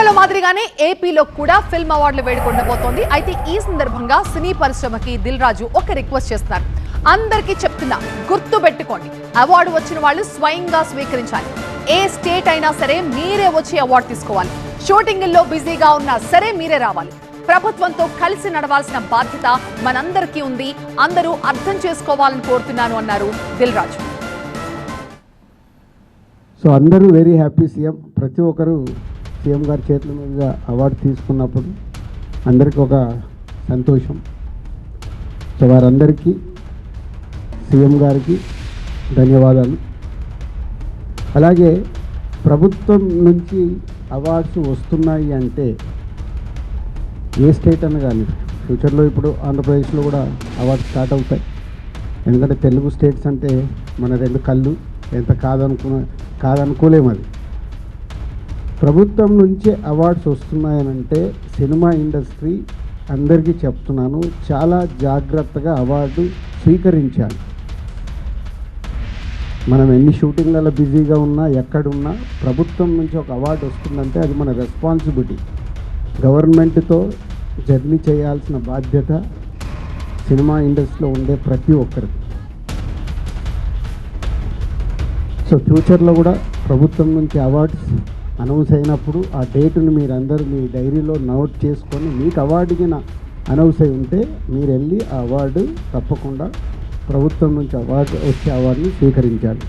తెలంగాణలో మాదిరిగానే ఏపీలో కూడా ఫిల్మ్ అవార్డులు వేడుకొండబోతోంది. అయితే ఈ సందర్భంగా సినీ పరిశ్రమకి దిల్ రాజు ఒక రిక్వెస్ట్ చేస్తున్నారు. అందరికీ చెప్తున్నా, గుర్తు పెట్టుకోండి, అవార్డు వచ్చిన వాళ్ళు స్వయంగా స్వీకరించాలి. ఏ స్టేట్ అయినా సరే మీరే వచ్చి అవార్డు తీసుకోవాలి. షూటింగ్ల్లో బిజీగా ఉన్నా సరే మీరే రావాలి. ప్రభుత్వంతో కలిసి నడవాల్సిన బాధ్యత మనందరికీ ఉంది. అందరూ అర్థం చేసుకోవాలని కోరుతున్నాను అన్నారు దిల్ రాజు. సో అందరూ వెరీ హ్యాపీ. ప్రతి ఒక్కరు సీఎం గారి చేతుల మీదుగా అవార్డు తీసుకున్నప్పుడు అందరికీ ఒక సంతోషం. సో వారందరికీ సీఎం గారికి ధన్యవాదాలు. అలాగే ప్రభుత్వం నుంచి అవార్డ్స్ వస్తున్నాయి అంటే ఏ స్టేట్ అని కానీ ఫ్యూచర్లో ఇప్పుడు ఆంధ్రప్రదేశ్లో కూడా అవార్డ్స్ స్టార్ట్ అవుతాయి. ఎందుకంటే తెలుగు స్టేట్స్ అంటే మన రెండు కళ్ళు, ఎంత కాదనుకోలేము. అది ప్రభుత్వం నుంచే అవార్డ్స్ వస్తున్నాయనంటే సినిమా ఇండస్ట్రీ అందరికీ చెప్తున్నాను, చాలా జాగ్రత్తగా అవార్డు స్వీకరించాలి. మనం ఎన్ని షూటింగ్లలో బిజీగా ఉన్నా, ఎక్కడున్నా ప్రభుత్వం నుంచి ఒక అవార్డు వస్తుందంటే అది మన రెస్పాన్సిబిలిటీ. గవర్నమెంట్తో జర్నీ చేయాల్సిన బాధ్యత సినిమా ఇండస్ట్రీలో ఉండే ప్రతి ఒక్కరికి. సో ఫ్యూచర్లో కూడా ప్రభుత్వం నుంచి అవార్డ్స్ అనౌన్స్ అయినప్పుడు ఆ డేటును మీరందరూ మీ డైరీలో నోట్ చేసుకొని మీకు అవార్డుకి అనౌన్స్ అయి ఉంటే మీరు వెళ్ళి ఆ అవార్డు తప్పకుండా ప్రభుత్వం నుంచి వచ్చే అవార్డుని స్వీకరించాలి.